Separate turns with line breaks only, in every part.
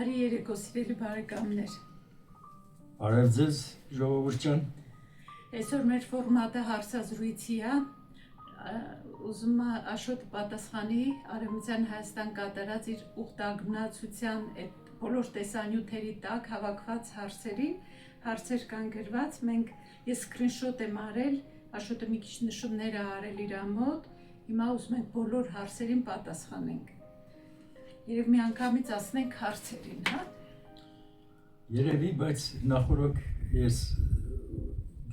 Բարի երեկո, սիրելի բարեկամներ։
Արև ձեզ, ժողովուրդ ջան։
Այսօր մեր ֆորմատը հարցազրույցի է։ Ուզում եմ Աշոտ պատասխանի Արևմտյան Հայաստան կատարած իր ուխտագնացության այդ բոլոր տեսանյութերի տակ հավաքված հարցերին, հարցեր կան գրված, ես սկրինշոտ եմ արել, Աշոտը մի քիչ նշումներ է արել իր մոտ, հիմա ուզում ենք բոլոր հարցերին պատասխանենք։ Երև մի անգամից ասնենք հարցերին, հա։
Երևի, բայց նախորդ ես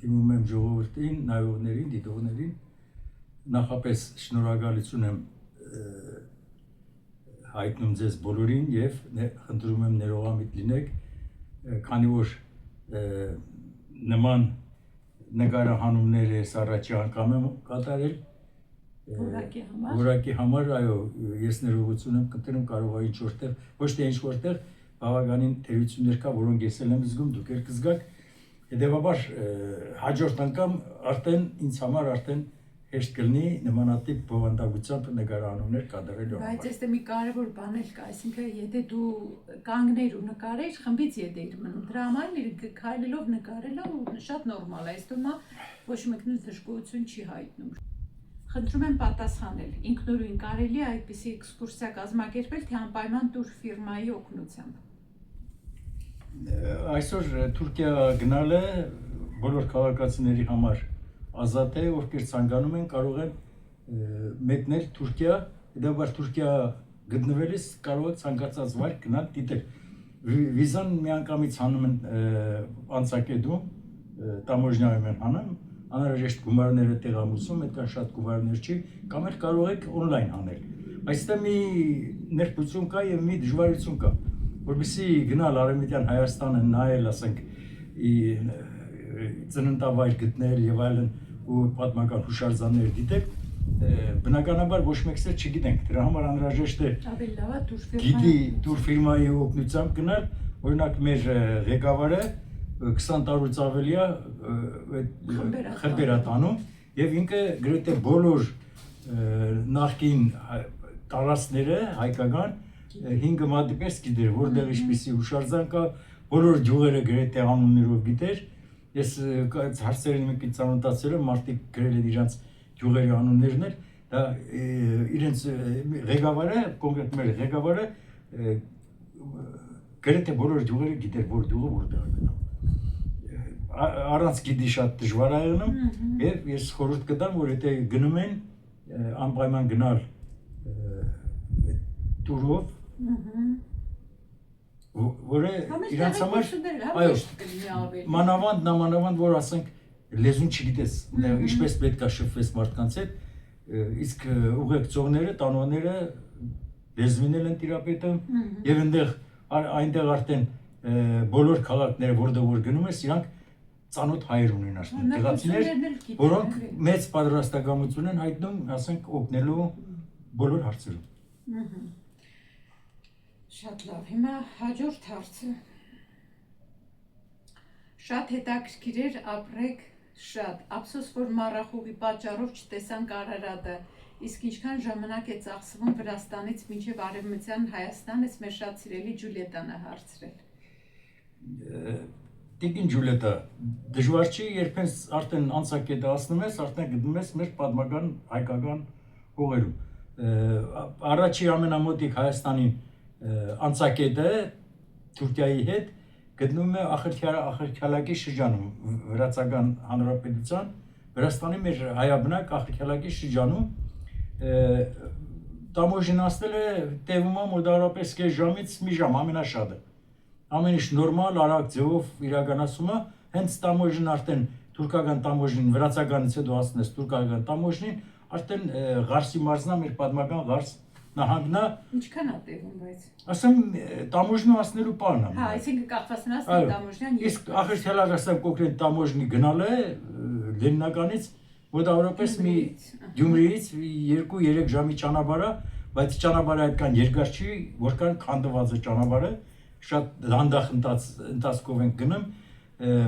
դիմում եմ ժողովրդին, նայողներին, դիտողներին, նախապես շնորհակալություն եմ հայտնում ձեզ բոլորին եւ խնդրում եմ ներողամիտ լինեք, քանի որ նման նկարահանումներ ես առաջի անգամ եմ կատարել որակի համար, այո, ես ներողություն եմ կտրում, կարող է ինչ-որտեղ, ոչ թե ինչ-որտեղ բավականին թերություններ կա, որոնք ես եմ զգում, դուք եք կզգաք, հետևաբար հաջորդ անգամ արդեն ինձ համար արդեն հեշտ կլինի նմանատիպ բովանդակությամբ նկարահանումներ կատարելու համար։
Բայց այստեղ մի կարևոր բան էլ կա, այսինքն եթե դու կանգներ ու նկարեիր, խմբից ետ էիր մնում, դրա համար քայլելով նկարելը շատ նորմալ է, այստեղ ոչ մեկն դժգոհություն չի հայտնում։ Խնդրում եմ պատասխանել, ինքնուրույն կարելի է այդպիսի էքսկուրսիա կազմակերպել, թե անպայման տուր ֆիրմայի օգնությամբ։
Այսօր Թուրքիա գնալը բոլոր քաղաքացիների համար ազատ է, ովքեր ցանկանում են կարող են մեկնել Թուրքիա, հետևաբար Թուրքիա գտնվելիս կարող է ցանկացած վայր գնալ դիտել։ Վիզան միանգամից հանում են անցակետում, տամոժնայում են հանում, անհրաժեշտ գումարները տեղամասում, այդքան շատ գումարներ չի, կամ էլ կարող եք օնլայն անել։ Այստեղ մի ներբծություն կա եւ մի դժվարություն կա, որովհետեւ գնալ Արևմտյան Հայաստանը նայել, ասենք, ծննդավայր գտնել եւ այլն ու պատմական հուշարձաններ դիտել, բնականաբար ոչ մեկսը չգիտենք, դրա համար անհրաժեշտ է տուրֆիրմայի օգնությամբ գնալ, օրինակ մեր ղեկավարը 20 տարուց ավելի է խմբեր տանում եւ ինքը գրեթե բոլոր նախկին տարածքները հայկական 5 մատի պես գիտեր, որտեղ ինչպիսի հուշարձան կա, բոլոր գյուղերը գրեթե անուններով գիտեր։ Ես հարցերին մի քիչ ծանոթացել եմ, մարդիկ գրել են իրանց գյուղերի անուններն էլ, դա իրենց ղեկավարը, կոնկրետ մեր ղեկավարը գրեթե բոլոր գյուղերը գիտեր, որ գյուղը որտեղ է գտնվում։ Առանց գիտի շատ դժվար է եղնում եւ ես խորհուրդ կտամ, որ եթե գնում են անպայման գնալ տուրով, որը իրանց համար այո, մանավանդ որ ասենք լեզուն չգիտես, ինչպես պետք է շփվես մարդկանց հետ, իսկ ուղեկցողները, տանողները լեզվինել են տիրապետում եւ այնտեղ արդեն բոլոր քաղաքները, որտեղ որ գնում ես, իրանք ծանոթ հայեր ունեն արդեն տեղացիներ, որոնք մեծ պատրաստակամություն են հայտնում, ասենք, օգնելու բոլոր հարցերում։
Շատ լավ, հիմա հաջորդ հարցը։ Շատ հետաքրքիր էր ապրեք շատ, ափսոս որ մառախուղի պատճառով չտեսանք Արարատը, իսկ ինչքան ժամանակ է ծախսվում Վրաստանից մինչև Արևմտյան Հայաստան, ես մեր շատ սիրելի Ջուլիետան է հարցրել։
Տիկին Ջուլիետա, դժվար չի, երբ արդեն անցակետը ասնում ես, արդեն գտնում ես մեր պատմական հայկական հողերում։ Առաջի ամենամոտիկ Հայաստանին անցակետը Թուրքիայի հետ գտնվում է Ախրքյալակի շրջանում, Վրացական Հանրապետության, Վրաստանի մեր հայաբնակ Ախրքյալակի շրջանում, տամոժինացնել է տևում է մոտավորապես կես ժամից մի ժամ, ամենաշատը։ Ամեն ինչ նորմալ, արագ ձևով իրականացում է, հենց տամոժին արդեն թուրքական տամոժին, վրացականից հետո ասնես թուրքական տամոժին, արդեն Ղարսի մարզնա, մեր պատմական Ղարս նահանգնա։
Ինչքան է տևում բայց։
Ասեմ, տամոժնու ասնելու պարն է։
Հա, այսինքն կախված նրանց տամոժնյան։
Իսկ ախրքյալակ ասեմ կոնկրետ տամոժնի գնալը Լենինականից մոտավորապես մի Գյումրիից 2-3 ժամի ճանապարհ է, բայց ճանապարհը այդքան երկար չի, որքան քանդված է ճանապարհը, շատ դանդաղ ընթացքով ենք գնում,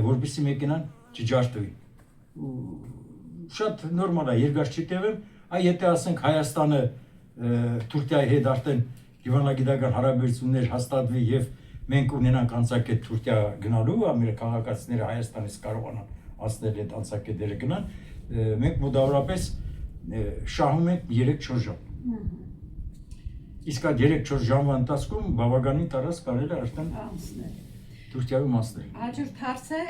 որպեսզի մեքենան չջարդվի։ Շատ նորմալ է, երկար չի տևում, եթե ասենք Հայաստանը Թուրքիայի հետ արդեն դիվանագիտական հարաբերություններ հաստատվի եւ մենք ունենանք անցակետ Թուրքիա գնալու, մեր քաղաքացիները Հայաստանից կարողանան ասնել այդ անցակետերը գնան, մենք մոտավորապես շահում ենք 3-4 ժամ։ Իսկ այդ 3-4 ժամվա ընթացքում բավականին տարած կարելի է արդեն Թուրքիայում անցնել։
Հաջորդ հարցը,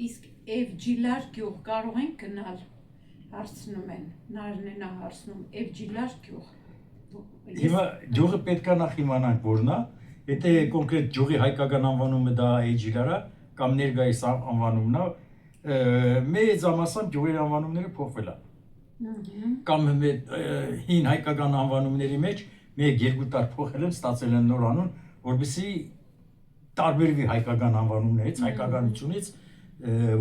իսկ Evcilər գյուղ կարող ենք գնալ, հարցնում են, Նարինեն է հարցնում, Evcilər գյուղ։
Հիմա գյուղը պետք է նախ իմանանք որն է, եթե կոնկրետ գյուղի հայկական անվանումը դա Evcilər է, կամ ներկայիս անվանումն է, մեծամասամբ գյուղերի անվանումները փոխվել է։ Կամ հին հայկական անվանումների մեջ 1-2 տար փոխել են, ստացել են նոր անուն, որովհետեւ տարբերվի հայկական անվանումներից, հայկականությունից,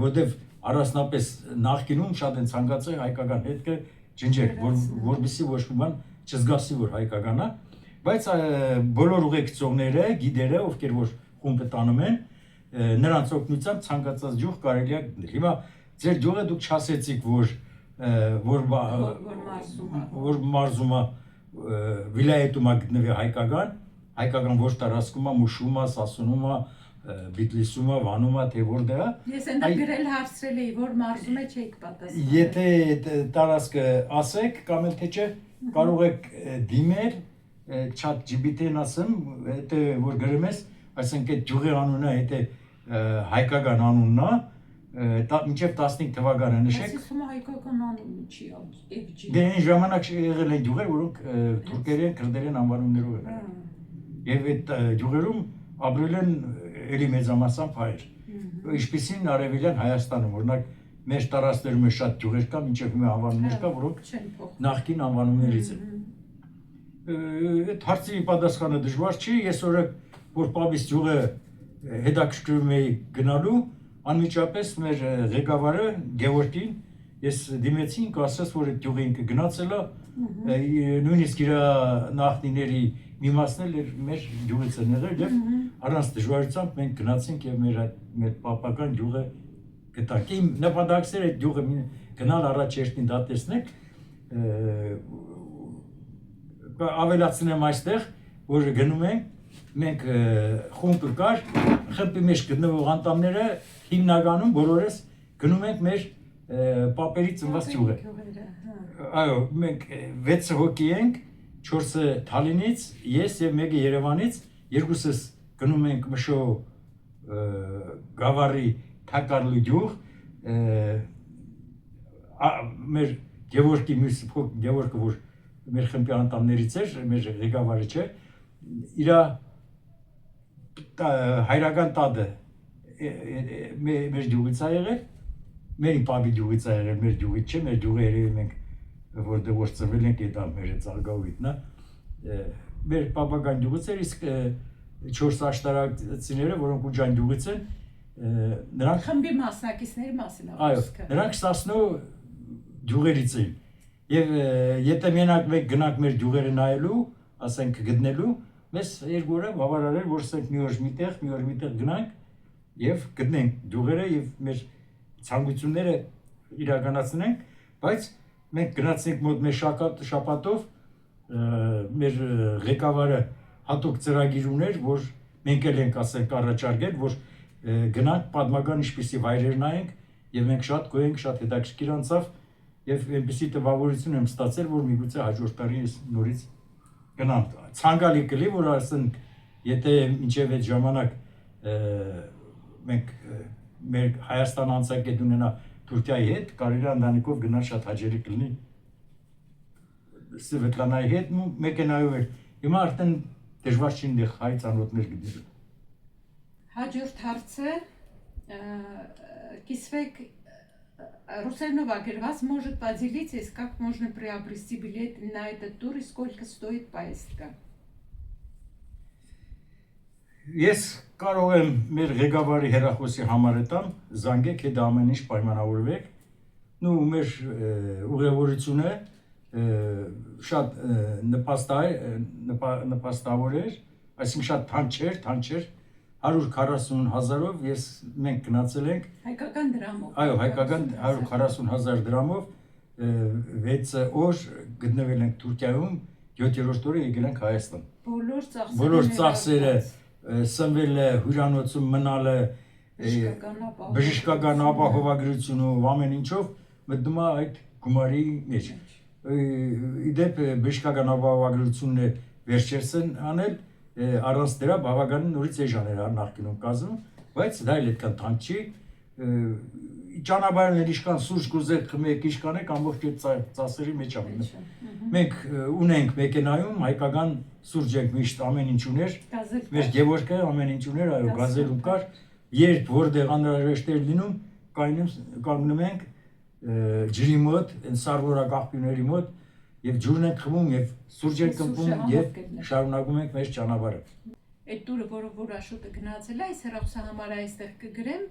որտեղ առանձնապես նախկինում շատ են ցանկացել հայկական հետքը ջնջել, որովհետեւ ոչ մի բան չզգասի որ հայկական է, բայց բոլոր ուղեկցողները, գիդերը, ովքեր որ խումբը տանում են, նրանց օգնությամբ ցանկացած գյուղ կարելի է գտնել։ Հիմա ձեր գյուղը դուք չասեցիք, որ մարզումը վիլայետում է գտնվի հայկական ոչ տարածքում է, Մուշում է, Սասունում է, Բիտլիսում է, Վանում է, թե որտեղ է։
Ես այնտեղ գրել հարցրել էի, որ մարզում է չեք պատասխանել։
Եթե տարածքը ասեք, կամ էլ թե չէ, կարող եք դիմել, chat GPT-ն ասեմ, եթե որ գրեմ ես, այսինքն այդ գյուղի անունը, եթե հայկական անունն է, մինչև 15 թվականը նշեք։
Այսինքն հայկական անունը չի Evcilər։
Դե այն ժամանակ եղել են գյուղեր, որոնք թուրքերեն, քրդերեն անվանումներով են։ Եվ այդ գյուղերում ապրել են էլի մեծամասամբ հայեր։ Ինչպիսին արևելյան Հայաստանում, օրինակ մեր տարածքներում է շատ գյուղեր կա, մինչև հիմա անվանումներ կա, որոնք նախկին անվանումներից են։ Այդ հարցի պատասխանը դժվար չի, ես օրը որ Պաբիս գյուղը հետաքրքրում էի գնալու, անմիջապես մեր ղեկավարը Գևորգին ես դիմեցի ինքը ասաց, որ այդ գյուղը ինքը գնացել է, նույնիսկ իր նախնիների մի մասն էլ մեր գյուղից են եղել եւ առանց դժվարությամբ մենք գնացինք եւ մեր պապական գյուղը գտանք։ Իմ նպատակն էր այդ գյուղը գնալ առաջ երթին դա տեսնեք, ավելացնեմ այստեղ, որ գնում ենք, մենք խումբ կար, խմբի մեջ գտնվող անդամները հիմնականում բոլորս գնում ենք մեր պապերի ծնված գյուղը։ Այո, մենք 6 հոգի ենք, 4-ը Թալինից, ես եւ մեկը Երևանից, երկուսս գնում ենք Մշո Գավառի Թակարլու գյուղ, մեր Գևորգի Գևորգը որ մեր խմբի անդամներից էր, մեր ղեկավարը չէ, իր հայրական տատը մեր գյուղից է եղել, մեր պապի գյուղից է եղել, մեր գյուղից չէ, մեր գյուղը երևի մենք որտեղ որ ծնվել ենք այդ մեր ծարգավիթն է, մեր պապական գյուղից էր, իսկ 4 աշտարակցիները, որոնք ուջան գյուղից են, նրանք
խմբի մասնակիցների մասին է
խոսքը։ Նրանք Սասնո գյուղերից են։ Եվ եթե մենակ մեկ գնանք մեր գյուղերը նայելու, ասենք գտնելու, մեզ երկու օր բավարար էր, որ ասենք մի օր միտեղ գնանք եւ գտնենք գյուղերը եւ մեր ցանկությունները իրականացնենք, բայց մենք գնացինք մոտ մեր շաբաթով մեր ղեկավարը հատուկ ծրագիր ուներ, որ մենք էլ ենք ասենք առաջարկել, որ գնանք պատմական ինչպիսի վայրեր նայենք եւ մենք շատ գոհենք, շատ հետաքրքիր անցավ եւ այնպիսի տպավորություն եմ ստացել, որ միգուցե հաջորդ տարի ես նորից գնամ։ Ցանկալի կլի, որ ասենք, եթե մինչև այդ ժամանակ մենք մեր Հայաստան անցակետ ունենա Թուրքիայի հետ, կարելի է ընտանիքով գնալ շատ հաճելի կլինի Սվետլանայի հետ, մեքենայով էր։ Հիմա արդեն դժվար չի այնտեղ հայ ծանոթներ գտնելու։
Հաջորդ հարցը Кисвек Русельнова вас может поделитесь, как можно приобрести билет на этот тур и сколько стоит поездка?
Ես կարող եմ մեր ղեկավարի հեռախոսի համարը տամ, զանգեք, հետ ամեն ինչ պայմանավորվեք։ Նու մեր ուղևորությունը շատ նպաստավոր էր, այսինքն շատ թանկ չէր, 140,000-ով մենք գնացել ենք
հայկական դրամով։
Այո, հայկական 140,000 դրամով 6 օր գտնվել ենք Թուրքիայում, 7-րդ օրը եկել ենք Հայաստան։
Բոլոր ծախսերը
սնվել է, հյուրանոցում մնալ է, բժշկական ապահովագրությունով ամեն ինչով մտնում է այդ գումարի մեջ։ Իդեպ բժշկական ապահովագրությունն է վերջերս են անել, առանց դրա բավականին նորից էժան էր նախկինում կազմում, բայց դա էլ այդքան թանկ չի։ Ճանապարհներ իշքան սուրճ գուզեք խմեք իշքանեք ամբողջ այդ ծասերի մեջ ամեն։ Մենք ունենք մեքենայում հայկական սուրճ ենք միշտ ամեն ինչ ուներ, մեր Գևորգը ամեն ինչ ուներ, այո, գազելում կար, երբ որտեղ անհրաժեշտ էր լինում, կանգնում ենք ջրի մոտ, այն սարվորակ աղբյուրների մոտ եւ ջուրն ենք խմում եւ սուրճ ենք կմվում եւ շարունակում ենք մեր ճանապարհը։
Այդ տուրը, որ Աշոտը գնացել է, այս հեռախոսահամարը այստեղ կգրեմ,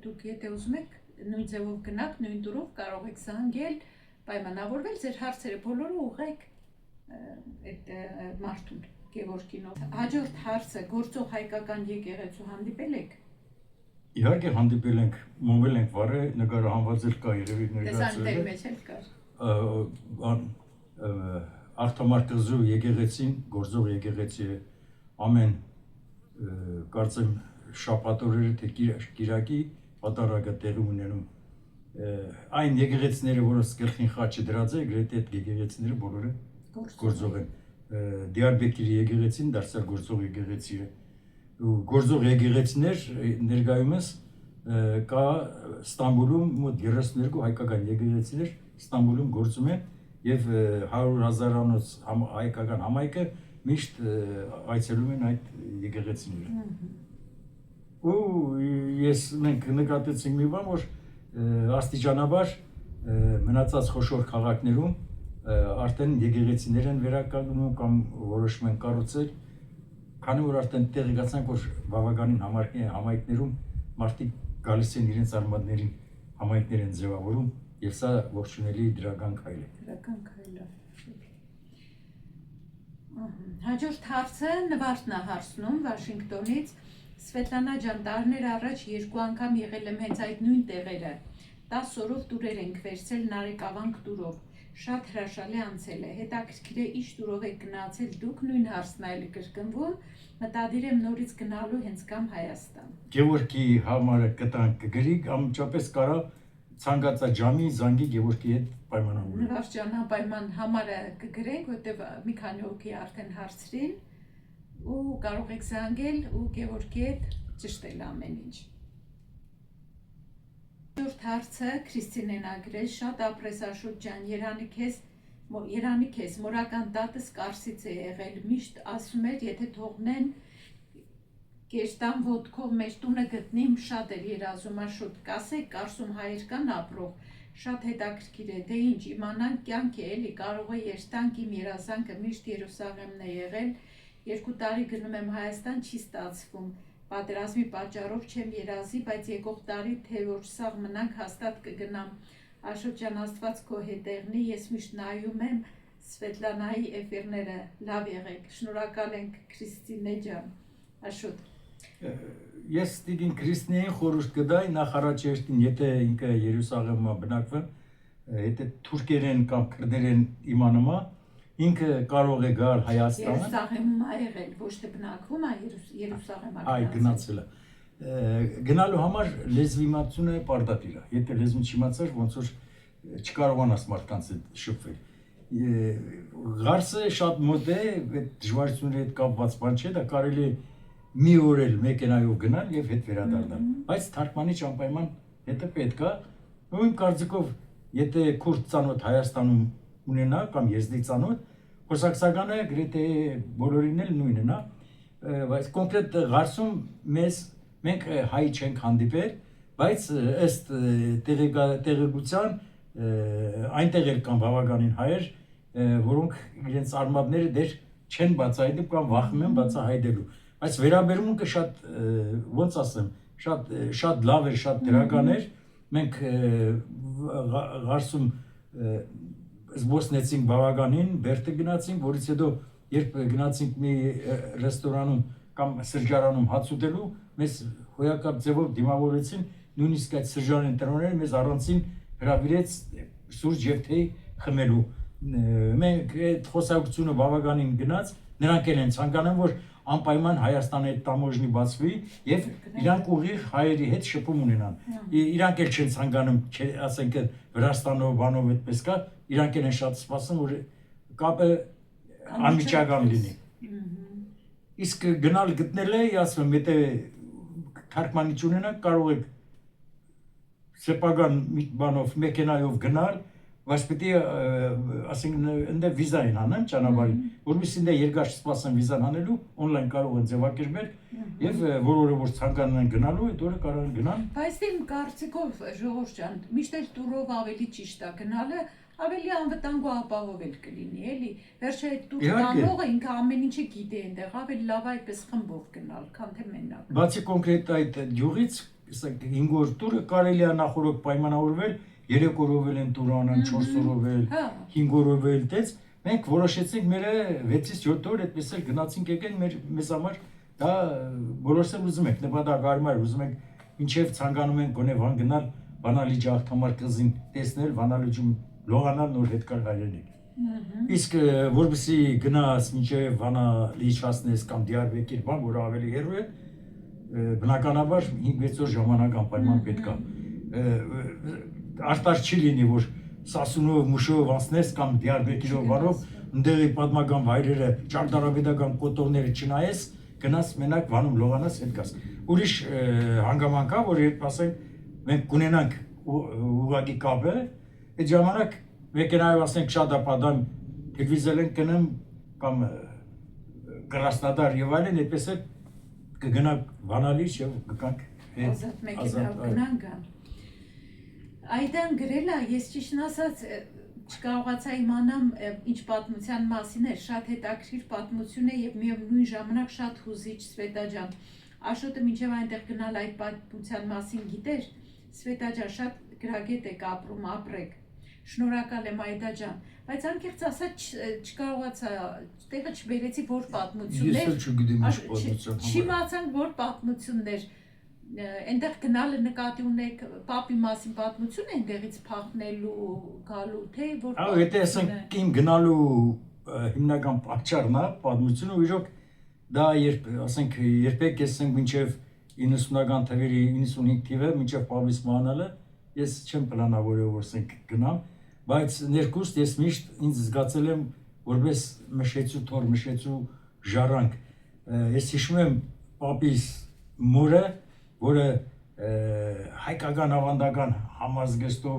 դուք եթե ուզում եք նույն ձևով գնաք, նույն տուրով կարող եք զանգել, պայմանավորվել, ձեր հարցերը բոլորը ուղղեք այդ մարդուն, Գևորգին։ Հաջորդ հարցը, գործող հայկական եկեղեցու հանդիպել եք։
Իհարկե հանդիպել ենք, մոմել ենք վառը, նկարահանված էլ կա երևի
ներկայացել մեջ էլ
կար։ Արտամար կղզու եկեղեցին, գործող եկեղեցի է ամեն կարծեմ շաբաթօրերը թե կիրակի պատարագը տեղի ունենում այն եկեղեցիները, որոնց գլխին խաչը դրած է, գրեթե այդ եկեղեցիները բոլորը գործող են։ Դիարբեկիրի եկեղեցին դարձյալ գործող եկեղեցի է։ Գործող եկեղեցիներ ներկայումս կա Ստամբուլում մոտ 32 հայկական եկեղեցիներ Ստամբուլում գործում են եւ 100,000-անոց հայկական համայնքը միշտ այցելում են այդ եկեղեցիները։ Ես մենք նկատեցինք մի բան, որ աստիճանաբար մնացած խոշոր քաղաքներում արդեն եկեղեցիներ են վերականգնում կամ որոշում են կառուցել, քանի որ արդեն տեղեկացանք, որ բավականին համայնքներում մարդիկ գալիս են իրենց արմատներին համայնքներ են ձևավորում եւ սա ողջունելի դրական քայլ է։
Դրական քայլ է։ Հաջորդ հարցը Նվարդն է հարցնում Վաշինգտոնից։ Սվետլանա ջան, տարիներ առաջ 2 անգամ եղել եմ հենց այդ նույն տեղերը։ 10 օրով տուրեր ենք վերցել Նարեկավանք տուրով։ Շատ հրաշալի անցել է։ Հետաքրքիր է ինչ տուրով եք գնացել դուք, նույն հարցն այլ կրկնվում։ Մտադիր եմ նորից գնալու հենց կամ Հայաստան։
Գևորգի համարը կտանք կգրի, ամենապես կարա ցանկացած ժամի զանգի Գևորգի հետ պայմանավորել։
Նվարդ ջան, անպայման համարը կգրենք, որտեղ մի քանի հոգի արդեն հարցրին ու կարող եք զանգել ու Գևորգի հետ ճշտել ամեն ինչ։ Հաջորդ հարցը Քրիստինեն ա գրել, շատ ապրես Աշոտ ջան, երանի քեզ, մորական տատս Կարսից է եղել, միշտ ասում էր, եթե թողնեն կերտան ոտքով մեր տունը գտնիմ, շատ էր երազում Աշոտ, կասեք Կարսում հայեր կան ապրող, շատ հետաքրքիր է, դե ինչ իմանանք կյանք է էլի, կարող է երթանք իմ երազանքը միշտ Երուսաղեմն է եղել, 2 տարի գնում եմ Հայաստան, չի ստացվում, պատերազմի պատճառով չեմ երազի, բայց եկող տարի թե որ սաղ մնանք հաստատ կգնամ, Աշոտ ջան, Աստված քո հետ եղնի, ես միշտ նայում եմ Սվետլանայի էֆիրները, լավ եղեք, շնորհակալ ենք Քրիստինե ջան, Աշոտ։
Ես տիկին Քրիստինեին խորհուրդ կտայի, նախ առաջերտին, եթե ինքը Երուսաղեմում բնակվում, եթե թուրքերեն կամ քրդերեն իմանումա, ինքը կարող է գալ Հայաստան։
Երուսաղեմում ա եղել, ոչ թե բնակվում ա Երուսաղեմ ա
գնացել է։ Գնալու համար լեզվի իմացությունը պարտադիր է։ Եթե լեզուն չիմացար, ոնց որ չկարողանաս մարդկանց հետ շփվել։ Ղարսը շատ մոտ է, այդ դժվարությունների հետ կապված բան չէ, դա կարելի է մի օր էլ մեքենայով գնալ եւ հետ վերադառնալ։ Բայց թարգմանիչ անպայման հետը պետք է։ Ու իմ կարծիքով, եթե քուրդ ծանոթ Հայաստանում ունենա կամ եզդի ծանոթ, խոսակցականը գրեթե բոլորին էլ նույնն է, բայց կոնկրետ Ղարսում մենք հայ չենք հանդիպել, բայց ըստ տեղեկության այնտեղ էլ կան բավականին հայեր, որոնք իրենց արմատները դեռ չեն բացահայտում կամ վախում են բացահայտելու, բայց վերաբերմունքը շատ, ոնց ասեմ, շատ լավ էր, շատ դրական էր, մենք Ղարսում զբոսնեցինք բավականին, Բերդը գնացինք, որից հետո երբ գնացինք մի ռեստորանում կամ սրճարանում հաց ուտելու, մեզ հոյակապ ձևով դիմավորեցին, նույնիսկ այդ սրճարանի տնօրենը մեզ առանցին հրավիրեց սուրճ եւ թեյ խմելու։ Մենք այդ խոսակցությունը բավականին գնաց, նրանք են ցանկանում, որ անպայման Հայաստանի հետ տամոժնի բացվի եւ իրանք ուղիղ հայերի հետ շփում ունենան։ Իրանք էլ չեն ցանկանում, ասենք Վրաստանով, բանով այդպես կա, իրանք են շատ սպասում, որ կապը անմիջական լինի։ Իսկ գնալ գտնել է, ասում եմ, եթե թարգմանիչ ունենաք, կարող եք սեփական բանով մեքենայով գնալ, բայց պետք է ասենք ընդ վիզա են անեն ճանապարհին, որովհետեւ ինձ երկար չսպասեն վիզան անելու, օնլայն կարող են ձևակերպել եւ որորը որ ցանկանում են գնալու, այդ օրը կարող են գնան։
Բայց իմ կարծիքով ժողովուրդ ջան, միշտ էլ տուրով ավելի ճիշտ է գնալը, ավելի անվտանգ ու ապահով էլ կլինի, էլի։ Վերջը այդ տուր տանողը ինքը ամեն ինչը գիտի այնտեղ, ավելի լավ այդպես խմբով գնալ, քան թե մենակ։
Բացի կոնկրետ այդ յուղից, ասենք 5 օր տուրը կարելի է նախորդ պայմանավորվել 3 օրով են տուր անեն, 4 օրով էլ, 5 օրով էլ տես, մենք որոշեցինք մերը 6-ից 7 օր այդպես էլ գնացինք եկել մեզ համար դա բոլորս էլ ուզում ենք, նպատակ արմար, ուզում ենք մինչև ցանկանում ենք գոնե Վան գնալ, Վանալի ջահթամար կղզին տեսնել, Վանալիջում լողանալ նոր հետքար հայրենիք։ Իսկ որպեսզի գնաս մինչև Վանալի հասնես կամ Դիարբեկիր բան, որ ավելի հեռու է, բնականաբար 5-6 օր ժամանակ անպայման պետք է։ Արտար չի լինի, որ Սասունով, Մուշով անցնես կամ Դիարբեկիրով բարով, ընդեղի պատմական վայրերը, ճարտարապետական կոտորները չնայես, գնաս մենակ Վանում լողանաս հետ գաս։ Ուրիշ հանգամանք կա, որ երբ ասենք մենք կունենանք ուղղակի կապը, այդ ժամանակ մեքենայով ասենք շատ ապադան դիվիզել են գնամ կամ Կրասնոդար եւ այլն, այդպես է կգնանք Վանալիջ եւ գկանք
ազատ մեքենայով գնանք։ Այդան գրել է, ես ճիշտն ասած չկարողացա իմանամ ինչ պատմության մասին է, շատ հետաքրքիր պատմություն է եւ միևնույն ժամանակ շատ հուզիչ Սվետա ջան։ Աշոտը մինչեւ այնտեղ գնալ այդ պատմության մասին գիտեր, Սվետա ջան, շատ գրագետ եք ապրում, ապրեք։ Շնորհակալ եմ Այդա ջան, բայց անկեղծ ասած չկարողացա, տեղը չբերեցի որ պատմություններ։
Ես էլ չգիտեմ ինչ պատմություն։
Չիմացանք որ պատմություններ։ Այնտեղ գնալը նկատի ունեք պապի մասին պատմություն է այնտեղից փախնելու գալու թե որ
Այո, եթե ասենք իմ գնալու հիմնական պատճառն է պատմությունը, իրոք դա երբ ասենք երբեք ես ասենք մինչև 90-ական թվերի 95 թիվը մինչև պապիս մահանալը ես չեմ պլանավորել որ ասենք գնամ, բայց ներկուստ ես միշտ ինձ զգացել եմ որպես մշեցու թոր, մշեցու ժառանգ։ Ես հիշում եմ պապիս մորը որը հայկական ավանդական համազգեստով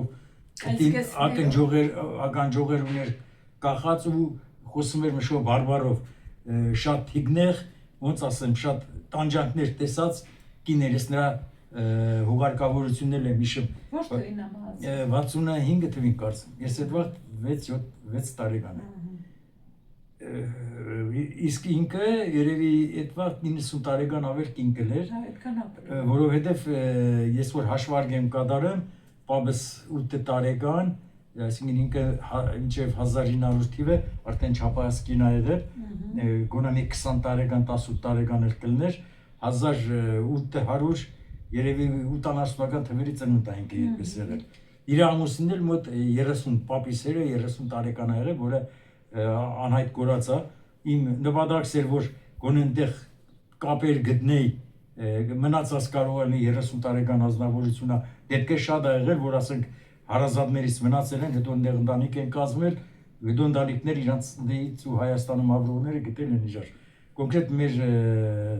ականջողեր ուներ կախած ու խոսում էր մշով բարբարով շատ թիգնեղ, ոնց ասեմ, շատ տանջանքներ տեսած կիներ, ես նրա հուղարկավորություններ եմ հիշում։
Ոչ թվին ամահաց։
65 թվին կարծեմ, ես այդ վաղ 6 տարեկան եմ։ Իսկ ինքը երևի այդ վաղ 90 տարեկան ավեր կինկել էր, որովհետև ես որ հաշվարկ եմ կատարեմ, պապս 8 տարեկան, այսինքն ինքը մինչև 1900 թիվը արդեն չափահաս կինա եղել, գոնե 20 տարեկան, 18 տարեկան էր կլներ, 1800 երևի 80-ական թվերի ծնունդ է ինքը այդպես եղել։ Իր ամուսինն էլ մոտ 30 պապիս էր 30 տարեկան ա եղել, որը անհայտ կորացա, իմ նպատակս էր, որ գոնե այնտեղ կապեր գտնեի, մնացած կարող է 30 տարեկան ազնվորությունը, դեպքեր շատ ա եղել, որ ասենք հարազատներից մնացել են, հետո այնտեղ ընտանիք են կազմել, հետո ընտանիքներ իրանցից ու Հայաստանում ապրողները գտել են իրար։ Կոնկրետ մեր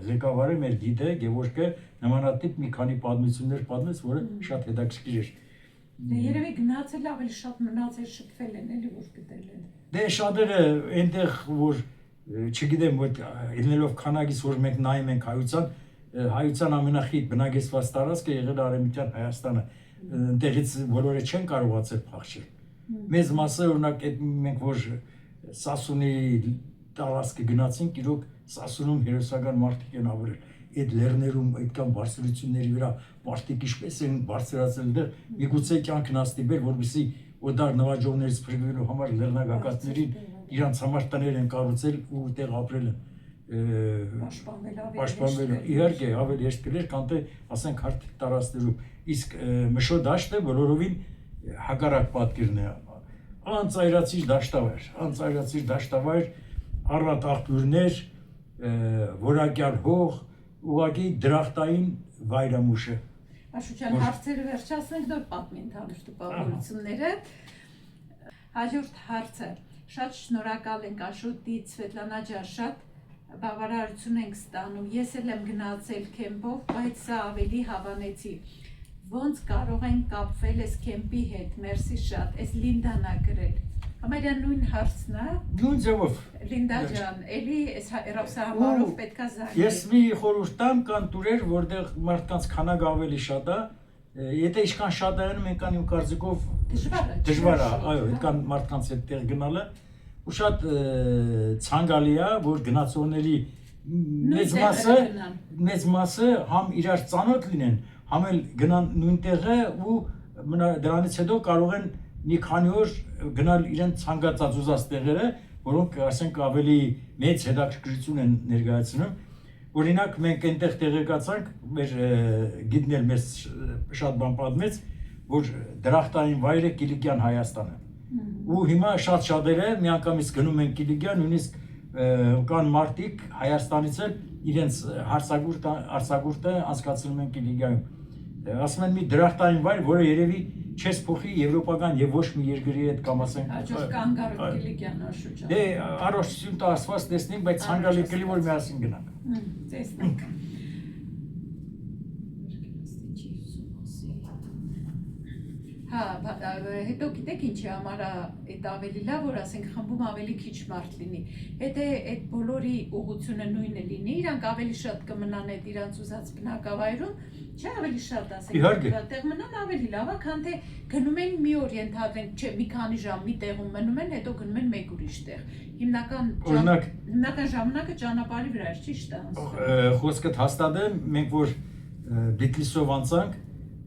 ղեկավարը, մեր գիդը, Գևորգը նմանատիպ մի քանի պատմություններ պատմեց, որը շատ հետաքրքիր էր։
Երևի գնացել ավելի շատ մնացել շփվել են, էլի որ գտել են։
Դե շատերը այնտեղ որ չգիտեմ որ ելնելով քանակից որ մենք նայում ենք հայության ամենախիտ բնակեցված տարածքը եղել Արևմտյան Հայաստանը, այնտեղից բոլորը չեն կարողացել փախչել։ Մեծ մասը օրինակ այդ մենք որ Սասունի տարածքը գնացինք, իրոք Սասունում հերոսական մարդիկ են ապրել։ Այդ լեռներում այդքան բարձրությունների վրա մարդիկ ինչպես են բարձրացել դեռ միգուցե կյանքն աստիբեր, որպեսզի օդար նվաճողներից փրկվելու համար լեռնագագաթներին իրանց համար տներ են կառուցել ու այդտեղ ապրել են։ Պաշտպանվել իհարկե ավելի հեշտ կլեր, քան թե ասենք հարթ տարածքներում։ Իսկ Մշո դաշտը բոլորովին հակառակ պատկերն է։ Անծայրացիչ դաշտավայր, առատ աղբյուրներ, որակյալ հող, ուղղակի դրախտային վայրամուշը։
Աշուչյան, հարցերը վերջացնենք, նոր պատմի ընդհանուր տպավորությունները։ Հաջորդ հարցը, շատ շնորհակալ ենք Աշոտից, Սվետլանա ջան, շատ բավարարություն ենք ստանում, ես էլ եմ գնացել քեմփով, բայց սա ավելի հավանեցի, ոնց կարող են կապվել այս քեմփի հետ, մերսի շատ, այս Լինդան ա գրել, համարյա նույն հարցն է,
նույն ձևով,
Լինդա ջան, էլի այս հեռախոսահամարով պետքա զանգել։
Ես մի խորհուրդ տամ, կան տուրեր, որտեղ մարդկանց քանակը ավելի շատ է, եթե ինչքան շատ է, մենք իմ կարծիքով դժվար է, այո, այդքան մարդկանց հետ տեղ գնալը, ու շատ ցանկալի է, որ գնացողների մեծ մասը համ իրար ծանոթ լինեն, համ էլ գնան նույն տեղը ու դրանից հետո կարող են մի քանի օր գնալ իրենց ցանկացած ուզած տեղերը, որոնք ասենք ավելի մեծ հետաքրքրություն են ներկայացնում։ Օրինակ մենք այնտեղ տեղեկացանք, մեր գիդն էլ մեզ շատ բան պատմեց, որ դրախտային վայրը Կիլիկյան Հայաստանը։ Ու հիմա շատ շատերը միանգամից գնում են Կիլիկյան, նույնիսկ կան մարդիկ Հայաստանից էլ իրենց արձակուրդը անցկացնում են Կիլիկյայում։ Ասում են մի դրախտային վայր, որը երևի չես փոխի եվրոպական եւ ոչ մի երկրի հետ կամ ասենք
հաջորդ կանգառը Կիլիկյան Աշուչյան։
Դե առողջություն տա Աստված տեսնենք, բայց ցանկալի կլինի որ միասին գնանք։
Տեսնենք։ Հա, հետո գիտեք ինչի համար այդ ավելի լավ, որ ասենք խմբում ավելի քիչ մարդ լինի։ Եթե այդ բոլորի ուղղությունը նույնը լինի, իրանք ավելի շատ կմնան այդ իրանց ուզած բնակավայրում, չէ, ավելի շատ ասենք, տեղ մնան ավելի լավ է, քան թե գնում են մի օր ենթադրենք, չէ, մի քանի ժամ մի տեղում մնում են, հետո գնում են մեկ ուրիշ տեղ։ Հիմնական ժամանակը ճանապարհի վրա է, ճիշտ է։
Խոսքդ հաստատեմ, մենք որ Բիթլիսով անցանք,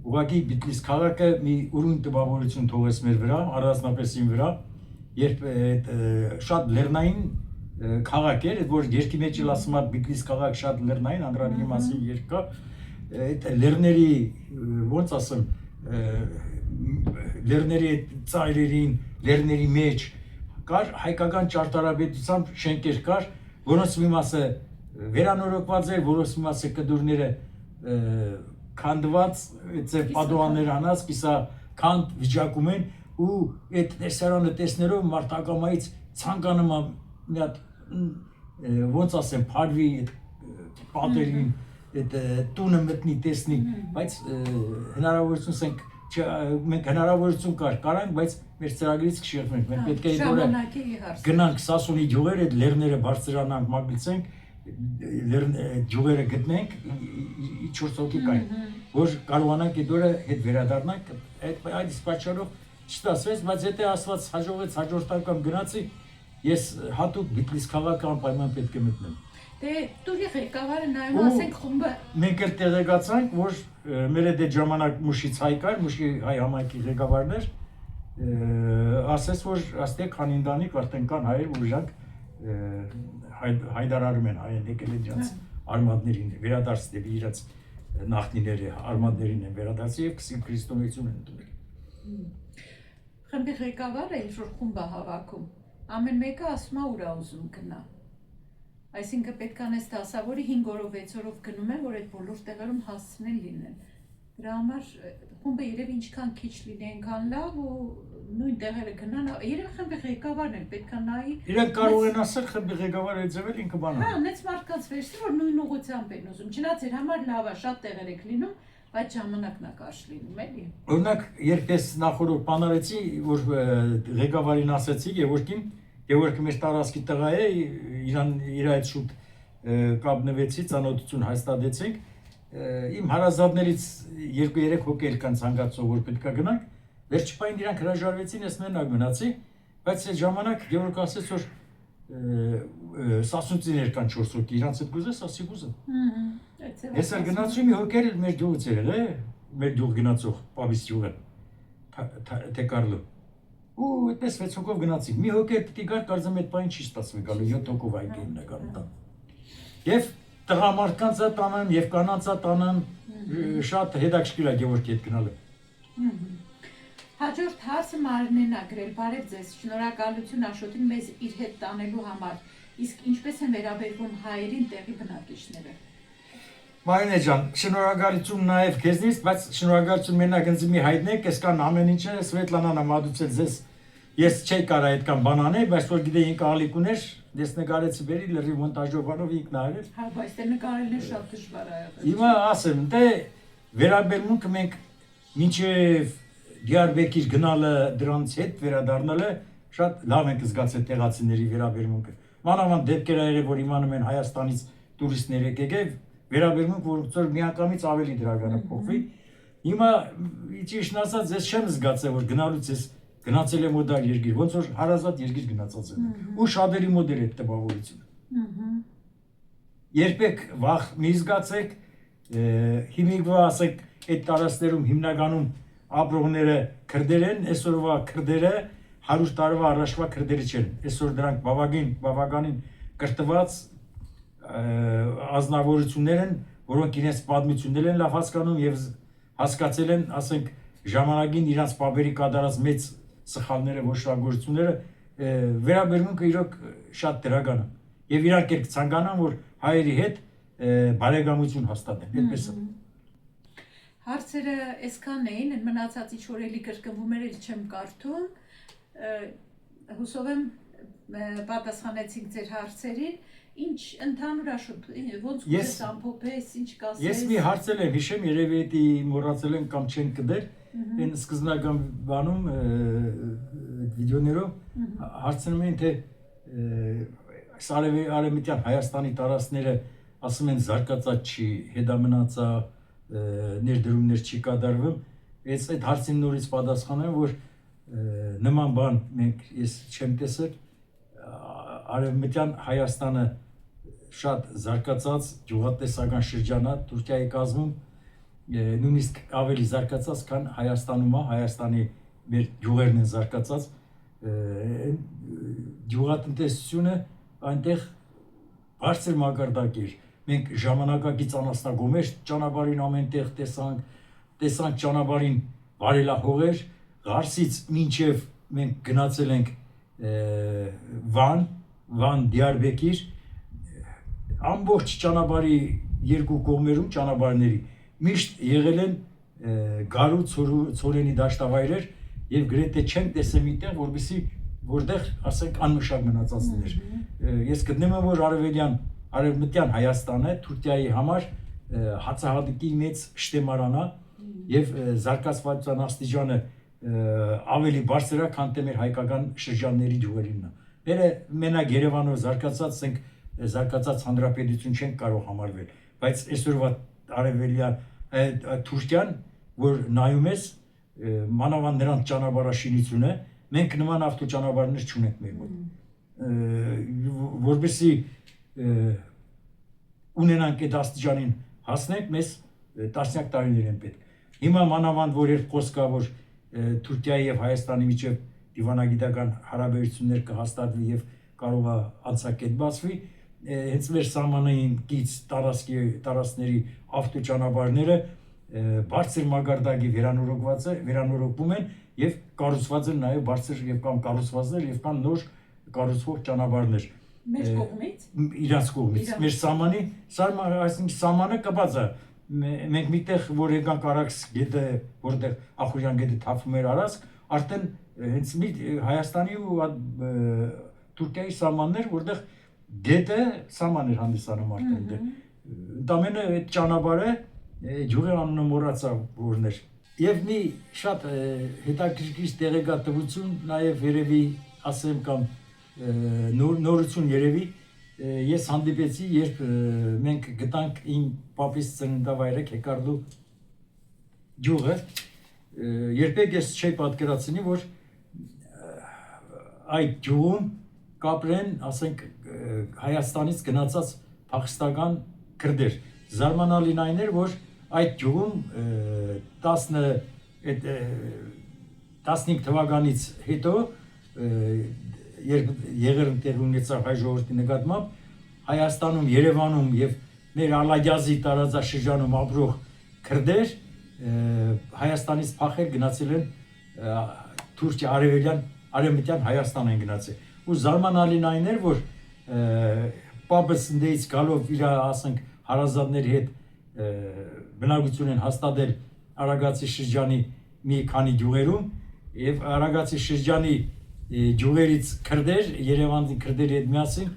ուղղակի Բիթլիս քաղաքը մի ուրույն տպավորություն թողեց մեր վրա, առանձնապես իմ վրա, երբ շատ լեռնային քաղաք էր, որ երկի մեջ էլ ասում եմ Բիթլիս քաղաք շատ լեռնային, անդրադի մասին երկ կա, այդ լեռների, ոնց ասեմ, լեռների ծայրերին, լեռների մեջ կար հայկական ճարտարապետությամբ շենքեր կար, որոնց մի մասը վերանորոգված էր, որոնց մի մասը կդուրները քանդված, ձեր պատուհաններ անած, կիսա քանդ վիճակում են ու այդ տեսարանը տեսներով մարդակամայից ցանկանում է մի հատ ոնց ասեմ, փարվի պատերին, այդ տունը մտնի, տեսնի, բայց հնարավորություն մենք հնարավորություն կարանք, բայց մեր ծրագրից կշեղվենք, մենք պետք է գնանք Սասունի գյուղեր, այդ լեռները բարձրանանք, մագլցենք, ջուղերը գտնենք, 4 հոգի կային, որ կարողանանք այդ օրը հետ վերադառնանք, այդ պատճառով չստացվեց, բայց եթե Աստված հաջողեց հաջորդ անգամ գնացի, ես հատուկ Բիթլիս քաղաքը անպայման պետք է մտնեմ։
Դե տուրի ղեկավարը նայում ասենք խումբը։
Մենք էլ տեղեկացանք, որ մեր այդ ժամանակ Մուշից հայ կար, Մուշի հայ համայնքի ղեկավարն էր, ասեց, որ աստեղ քանինդանիկ արդեն կան հայեր, որ իրանք հայդարարում են հայեն եկել են իրանց արմատներին, վերադարձ դեպի իրաց նախնիները արմատներին են վերադարձի և քրիստոնեություն են ընդունել։
Խմբի ղեկավարը ինչ որ խումբ է հավաքում, ամեն մեկը ասում է ուր է ուզում գնա։ Այսինքն պետք է անես դասավորի 5 օրով 6 օրով գնում են, որ այդ բոլոր տեղերում հասցնեն լինեն։ Դրա համար խումբը երևի ինչքան քիչ լինի, այնքան լավ ու նույն տեղերը գնան, երևի խմբի ղեկավարն էլ պետք է նայի։
Իրենք կարող են ասել խմբի ղեկավարը ձևել ինքը բան։
Հա, նենց մարդկանց վերցրի, որ նույն ուղղությամբ են ուզում։ Չնայած իր համար լավ է, շատ տեղեր եք լինում, բայց ժամանակն է կարճ լինում, էլի։
Օրինակ, երբ ես նախորդ բանարեցի, որ ղեկավարին ասեցի Գևորգը մեր տարածքի տղա է, իր այդ շուտ կապնվեցի, ծանոթություն հաստատեցինք, իմ հարազատներից 2-3 հոգի կան ցանկացող, որ պետք է գնանք, վերջպային իրանք հրաժարվեցին, ես մենակ մնացի, բայց այդ ժամանակ Գևորգը ասեց, որ Սասունցիներ կան 4 հոգի, իրանց հետ կուզես, ասի կուզեմ։ Ես էլ գնացի մի հոգեր մեր գյուղից էր, մեր գյուղ գնացող, Պավիս գյուղը, Թեկարլու։ Ու այդպես 6 հոգով գնացինք, մի հոգի պիտի գար, կարծեմ այդ պայն չի ստացվում գալու, 7 հոգով այգ էին նկարում տան։ Եվ տղամարդկանց է տանան, և կանանց է տանան, շատ հետաքրքիր է Գևորգի հետ գնալը։
Հաջորդ հարցը Մարինեն ա գրել, բարև ձեզ, շնորհակալություն Աշոտին մեզ իր հետ տանելու համար։ Իսկ ինչպես են վերաբերվում հայերին տեղի բնակիչները։
Մարինե ջան, շնորհակալություն նաև քեզնից, բայց շնորհակալություն մենակ ինձ մի հայտնեք, այսքան ամեն ինչը Սվետլանան ամադուցել ձեզ։ Ես չէի կարա այդքան բան անել, բայց որ գիտեինք ալիք ուներ, ես նկարեցի բերի լրիվ մոնտաժով ինքն արել։
Հա, բայց դե նկարելն շատ դժվար է եղել։
Հիմա ասեմ, դե վերաբերմունքը մենք մինչև Դիարբեկիր գնալը դրանց հետ վերադառնալը շատ լավ ենք զգացել տեղացիների վերաբերմունքը։ Մանավանդ դեպքեր ա եղել, որ իմանում են Հայաստանից տուրիստներ եկել, վերաբերմունք որ միանգամից ավելի դրական փոխվի։ Հիմա ճիշտն ասած, ես չեմ զգացել, որ գնալուց ես գնացել եմ օդար երկիր, ոնց որ հարազատ երկիր գնացած եմ։ Ու շատերի մոդել է տպավորությունը։ Երբեք վախ մի զգացեք, հիմիկվա ասեք, այդ տարածքներում հիմնականում ապրողները քրդեր են, այսօրվա քրդերը 100 տարվա առաջվա քրդերը չեն։ Այսօր դրանք բավականին կրթված ազնվորություններ են, որոնք իրենց պատմություններ են լավ հասկանում եւ հասկացել են, ասենք, ժամանակին իրանց պապերի կատարած մեծ սխալները, ոչրագործությունները, վերաբերմունքը իրոք շատ դրական է։ Եվ իրանք էլ ցանկանան, որ հայերի հետ բարեկամություն հաստատեն, այդպես է։
Հարցերը այսքան էին, մնացած ինչ որ էլի կրկնվում էր, չեմ կարդում։ Հուսով եմ պատասխանեցինք ձեր հարցերին։ Ինչ ընդհանուր Աշոտ, ոնց կուզես ամփոփես, ինչ կասես։
Ես մի հարցել եմ, հիշեմ, երևի էդի մոռացել են կամ չեն կդեր, այն սկզբնական բանում վիդեոներով հարցնում էին, թե արևմտյան Հայաստանի տարածքները ասում են զարգացած չի, հետամնացա ներդրումներ չի կատարվում, այդ հարցին նորից պատասխանեմ, որ նման բան ես չեմ տեսել, արևմտյան Հայաստանը շատ զարգացած գյուղատնտեսական շրջան է Թուրքիայի կազմում, նույնիսկ ավելի զարգացած, քան Հայաստանում է, Հայաստանի մեր գյուղերն են զարգացած, գյուղատնտեսությունը այնտեղ բարձր մակարդակ էր։ Մենք ժամանակակից անասնագոմեր ճանապարհին ամենտեղ տեսանք ճանապարհին վարելահողեր, Ղարսից մինչև մենք գնացել ենք Վան, Դիարբեկիր, ամբողջ ճանապարհի երկու կողմերում ճանապարհների միշտ եղել են գարու ցորենի դաշտավայրեր եւ գրեթե չեմ տեսել մի տեղ, որտեղ ասենք անմշակ մնացածներ։ Ես գտնում եմ, որ արևմտյան Հայաստանը Թուրքիայի համար հացահատիկի մեծ շտեմարան է եւ զարգացվածության աստիճանը ավելի բարձր է, քան թե մեր հայկական շրջանների գյուղերինն է։ Մերը մենակ Երևանով զարգացած հանրապետություն չեն կարող համարվել, բայց այսօրվա արևելյան Թուրքիան, որ նայում ես, մանավանդ նրանց ճանապարհաշինությունը, մենք նման ավտոճանապարհներ չունենք մեր մոտ, որպեսզի ունենանք այդ աստիճանին հասնենք, մեզ տասնյակ տարիներ են պետք։ Հիմա մանավանդ, որ երբ խոսք կա, որ Թուրքիայի եւ Հայաստանի միջև դիվանագիտական հարաբերություններ կհաստատվի եւ կարող է անցակետ բացվի, հենց մեր սահմանային կից տարածքների ավտոճանապարհները բարձր մակարդակի վերանորոգվում են եւ կառուցված են նաեւ բարձր եւ կամ կառուցվածներ եւ կամ նոր կառուցվող ճանապարհներ։
Մեր կողմից։
Իրանց կողմից։ Մեր սահմանը կապած է։ Մենք միտեղ որ եկանք Արաքս գետը, որտեղ Ախուրյան գետը թափվում էր Արաքս, արդեն հենց Հայաստանի ու Թուրքիայի սահմաններ, որտեղ գետը սահման էր հանդիսանում արդեն։ Ընդամենը այդ ճանապարհը ջուղի անունը մոռացա որն էր։ Եվ մի շատ հետաքրքիր տեղեկատվություն նաև երևի ասեմ կամ նորություն երևի ես հանդիպեցի, երբ մենք գտանք իմ պապիս ծննդավայրը Քեկարդու գյուղը, երբեք ես չէի պատկերացնի, որ այդ գյուղում կապրեն, ասենք, Հայաստանից գնացած փախստական քրդեր։ Զարմանալին այն էր, որ այդ գյուղում 15 թվականից հետո երբ եղերն տեղի ունեցավ հայ ժողովրդի նկատմամբ, Հայաստանում, Երևանում եւ մեր Ալագյազի տարածաշրջանում ապրող քրդեր Հայաստանից փախել գնացել են Թուրքիա, արևմտյան Հայաստան են գնացել։ Ու զարմանալին այն էր, որ պապս ընդեից գալով իր ասենք հարազատների հետ բնակություն են հաստատել Արագածի շրջանի մի քանի գյուղերում եւ Արագածի շրջանի գյուղերից քրդեր Երևանի քրդերի հետ միասին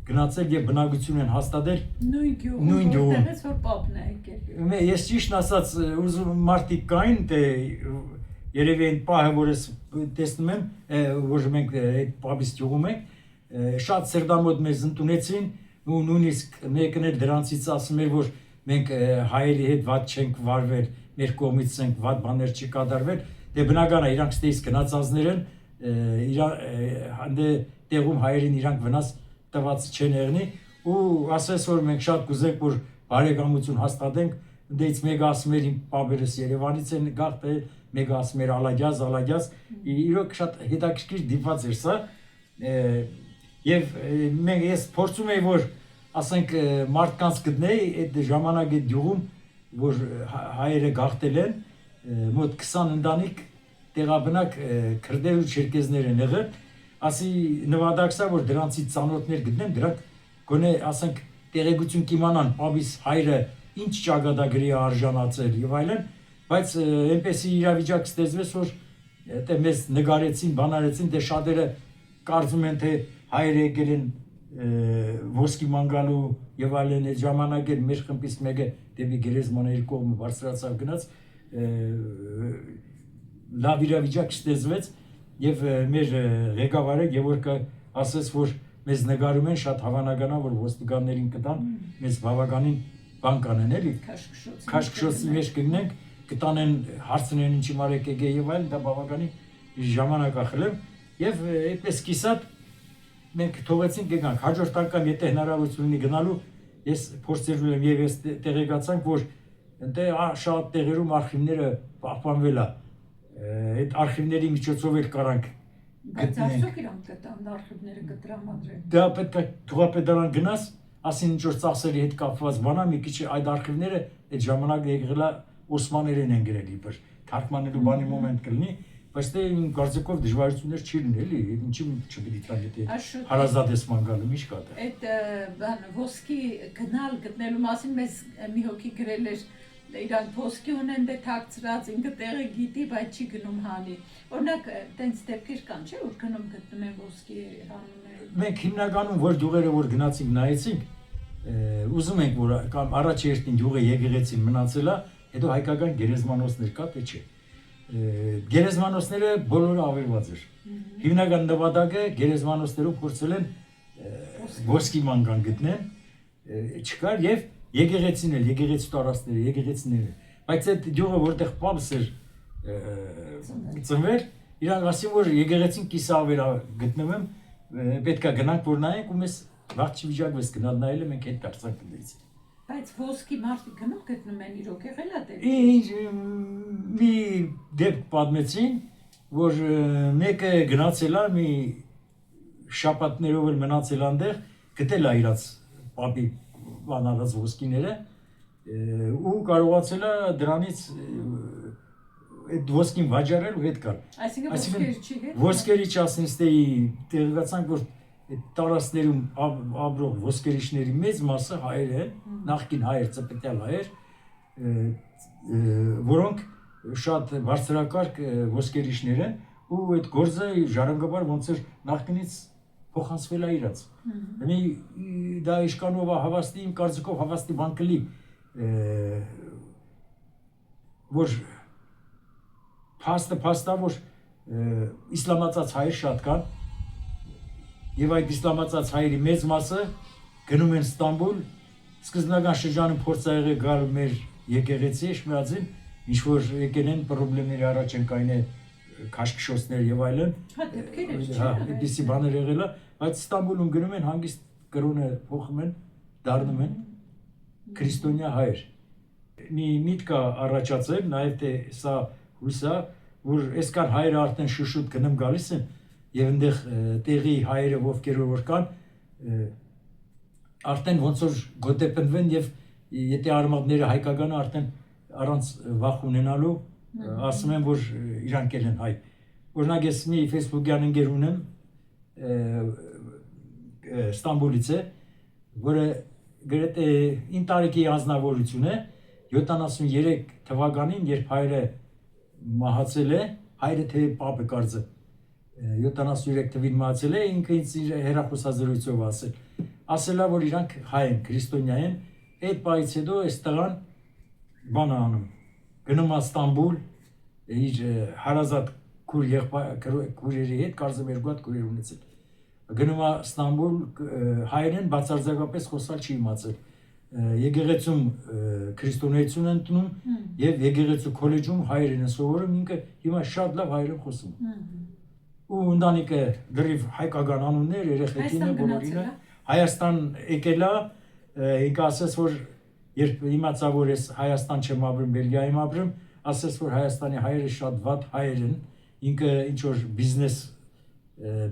գնացել եւ բնակություն են հաստատել
նույն գյուղում որտեղից որ պապն է եկել
ես ճիշտ ասած ուզում մարդիկ կային թե երևի այն պահը որ ես տեսնում եմ որ մենք այդ պապից գյուղում ենք շատ սերտամոտ մեզ ընդունեցին ու նույնիսկ մեկն էլ դրանցից ասում էր որ մենք հայերի հետ ված չենք վարվել մեր կողմից ենք ված բաներ չի կատարվել դե բնական է իրանք ստեից գնացածներ են տեղում հայերին իրանք վնաս տված չեն եղնի ու ասես որ մենք շատ կուզենք որ բարեկամություն հաստատենք դից մեկը ասում էր իմ պապերս Երևանից են գաղթել մեկը ասում էր Ալագյազ իրոք շատ հետաքրքիր դիպված էր սա եւ մենք ես փորձում եի որ ասենք մարդկանց գտնեի այդ ժամանակ այդ գյուղում որ հայերը գաղթել են մոտ 20 ընտանիք տեղաբնակ քրդեր ու չերկեզներ են եղել ասի նվադակսա որ դրանցից ծանոթներ գտնեն դրանք գոնե ասենք տեղեկություն կիմանան պապիս հայրը ինչ ճակատագրի է արժանացել եւ այլն բայց այնպեսի իրավիճակ ստեղծվեց որ դե մեզ նկարեցին բանարեցին դե շատերը կարծում են թե հայրը եկել են ոսկի մանգալու եւ այլն այդ ժամանակ էլ մեր խմբից մեկը դեպի գերեզմաների կողմը բարձրացավ գնաց լավ իրավիճակ ստեղծվեց եւ մեր ղեկավարը Գևորգը ասաց որ մեզ նկարում են շատ հավանական է որ ոստիկաններին կտան մեզ բավականին բան կանեն էլի քաշքշոցի մեջ կգնենք կտանեն հարցնեն ինչի մարեք եկե եւ այլն դա բավականին ժամանակ է խլել եւ այդպես կիսատ մենք թողեցինք եկանք հաջորդ անգամ եթե հնարավորություն ունի գնալու ես փորձելու եմ եւ ես տեղեկացանք որ ընդ շատ տեղերում արխիվները պահպանվել է այդ արխիվների միջոցով էլ կարանք
բայց արդյոք իրանք կտան արխիվները կտրամադրեն
դա պետք է թողապետարան գնաս ասին ինչ որ ծախսերի հետ կապված բանա մի քիչ այդ արխիվները այդ ժամանակ եկեղեցի Օսմաներեն են գրել իբր թարգմանելու բանի մոմենտ կլինի բայց դե իմ կարծիքով դժվարություններ չի լինի էլի ինչի չպետք է տալ եթե հարազատ ես մանգալու ինչ կա դա
այդ բան ոսկի գնալ գտնելու մասին մեզ մի հոգի գրել էր իրանք ոսկի ունեն դե թաքցրած ինքը տեղը գիտի բայց չի գնում հանի օրինակ տենց դեպքեր կան չէ որ գնում գտնում են ոսկի հանուներ
մենք հիմնականում որ գյուղերը որ գնացինք նայեցինք ուզում ենք որ կամ առաջ երթին գյուղը եկեղեցին մնացել է հետո հայկական գերեզմանոցներ կա թե չէ գերեզմանոցները բոլորը ավերված էր հիմնական նպատակը գերեզմանոցներով փորձել են ոսկի մանգան գտնեն չկար եւ եկեղեցին էլ եկեղեցի տարածքները եկեղեցիները բայց այդ գյուղը որտեղ պապս էր ծնվել իրանք ասին որ եկեղեցին կիսավեր գտնվում պետքա գնանք որ նայենք ու մեզ վաղ չվիճակվեց գնալ նայելը մենք հետ դարձանք դից
բայց ոսկի մարդիկ գնում գտնում են իրոք եղել է դե
մի դեպք պատմեցին որ մեկը գնացել է մի շաբաթներով էլ մնացել այնտեղ գտել է իրաց պապի բանալած ոսկիները ու կարողացել է դրանից այդ ոսկին վաճառել ու հետ գալ
այսինքն
ոսկերի չասնստեի տեղեկացանք որ այդ տարածքներում ապրող ոսկերիչների մեծ մասը հայեր են նախկին հայեր ծպետյալ հայեր որոնք շատ բարձրակարգ ոսկերիչներ են ու այդ գործը ժառանգաբար ոնց էր նախկինից փոխանցվել է իրաց դա իշկանով հավաստի իմ կարծիքով հավաստի բան կլի որ փաստա որ իսլամացած հայեր շատ կան եւ այդ իսլամացած հայերի մեծ մասը գնում են Ստամբուլ սկզբնական շրջանում փորձ գալ մեր եկեղեցի շմիածին ինչ որ եկել են խնդիրների առաջ են կային քաշքշոցներ եւ այլն այդպիսի բաներ եղել է բայց Ստամբուլում գնում են հանգիստ կրոնը փոխում են դառնում են քրիստոնյա հայեր մի միտք առաջացել նաեւ թե սա հույսա որ այսքան հայերը արդեն շուշուտ գնում գալիս են եւ այնտեղ տեղի հայերը ովքեր որ կան արդեն ոնց որ գոտեպնվեն եւ եթե արմատները հայկականը արդեն առանց վախ ունենալու ասում են որ իրանք են հայ օրինակ ես մի Facebook-յան ընկեր ունեմ Ստամբուլից է, որը գրեթե 9 տարեկի անձնավորություն է, 73 թվականին, երբ հայրը մահացել է, հայրը թե պապը կարծը 73 թվին մահացել է, ինքը ինձ իր հեռախոսազրույցով ասելա, որ իրանք հայ են, քրիստոնյա են, այդ պահից հետո այս տղան բան է անում, գնում է Ստամբուլ, իր հարազատ քուրերի հետ, կարծեմ 2 հատ քուրեր ունեցել, գնում է Ստամբուլ, հայերեն բացարձակապես խոսալ չի իմացել, եկեղեցում քրիստոնեություն են տնում եւ եկեղեցու քոլեջում հայերեն են սովորում, ինքը հիմա շատ լավ հայերեն խոսում է։ Ու ընտանիքը գրիվ հայկական անուններ, երեխեքին է բոլորին է, Հայաստան եկել է, ինքը ասես որ երբ իմացա որ ես Հայաստան չեմ ապրում, Բելգիայում ապրում, ասես որ Հայաստանի հայերը շատ վատ հայեր են, ինքը ինչ որ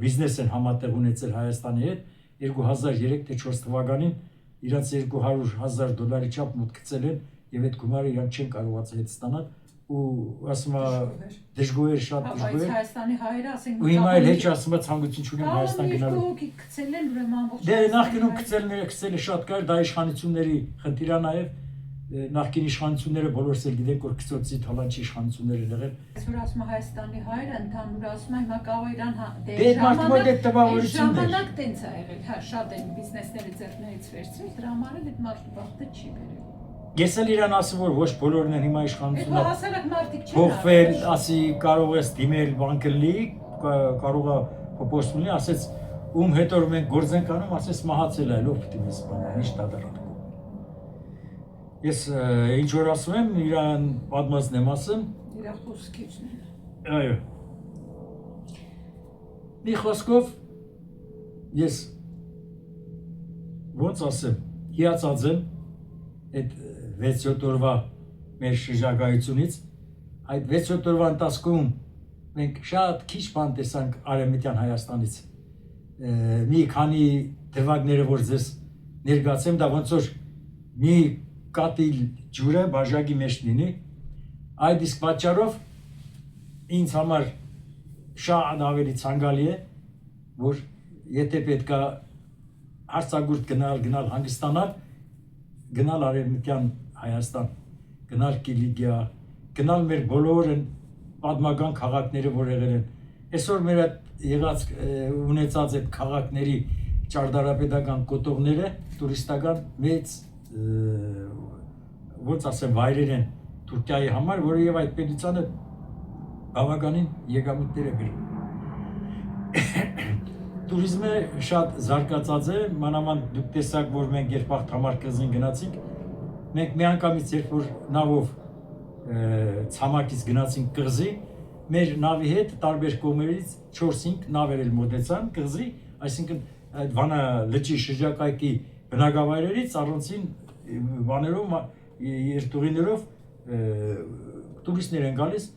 բիզնես են համատեղ ունեցել Հայաստանի հետ 2003 թե 4 թվականին իրանց $200,000 չափ մոտ գցել են եւ այդ գումարը իրանք չեն կարողացել հետ ստանալ ու ասում է դժգոհ էր շատ դժգոհ էր
Հայաստանի հայերը ասենք
ու հիմա էլ հեչ ասում է ցանկություն չունեմ Հայաստան գնալու
գցել են ուրեմն ամբողջ
դե նախկինում գցելը շատ կար դա իշխանությունների խնդիր է նաեւ նախկին իշխանությունները բոլորս էլ գիտենք որ քցոցի թալանչի իշխանություններ են եղել
այսօր ասում է Հայաստանի հայերը ընդհանուր ասում է հիմա կարող է իրան
դե մարդու այդ տպավորությունն է
ժամանակ տենց է եղել հա շատ են բիզնեսները ձեռներից վերցրել դրա համար էլ այդ մարդու բախտը չի բերել
ես էլ իրան ասում որ ոչ բոլորն են հիմա իշխանությունը
հասարակ մարդիկ չեն
փոխվել ասի կարող ես դիմել բանկլի կարող է փոփոխ լինի ասեց ում հետո մենք գործ ենք անում ասես մահացել է ով պիտի մեզ բանը միշտ դադարան Ես ինչ որ ասում եմ, իրան պատմածն եմ ասում
Իրա խոսքերն են
Այո Մի խոսքով ես ոնց ասեմ, հիացած եմ այդ 6-7 օրվա մեր շրջագայությունից այդ 6-7 օրվա ընթացքում մենք շատ քիչ բան տեսանք Արևմտյան Հայաստանից մի քանի դրվագները որ ձեզ ներկայացեմ դա ոնց որ մի կատիլ ջուրը բաժակի մեջ լինի այդ իսկ պատճառով ինձ համար շատ ավելի ցանկալի է որ եթե պետքա հարցագուրտ գնալ հանգստանալ գնալ Արևմտյան Հայաստան գնալ Կիլիկիա գնալ մեր բոլոր պատմական քաղաքները որ եղել են այսօր մեր եղած ունեցած այդ քաղաքների ճարտարապետական կոթողները տուրիստական մեծ ոնց ասեմ վայրեր են Թուրքիայի համար, որը եւ այդ պետությանը բավականին եկամուտներ է բերում։ Տուրիզմը շատ զարգացած է, մանավանդ դուք տեսաք, որ մենք երբ Աղթամարտկզին գնացինք, մենք միանգամից երբ որ նավով ցամաքից գնացինք կղզի, մեր նավի հետ տարբեր կողմերից 4-5 նավեր էլ մոտեցան կղզի, այսինքն այդ Վանա լճի շրջակայքի բնակավայրերից առանցին բաներով երթուղիներով տուրիստներ են գալիս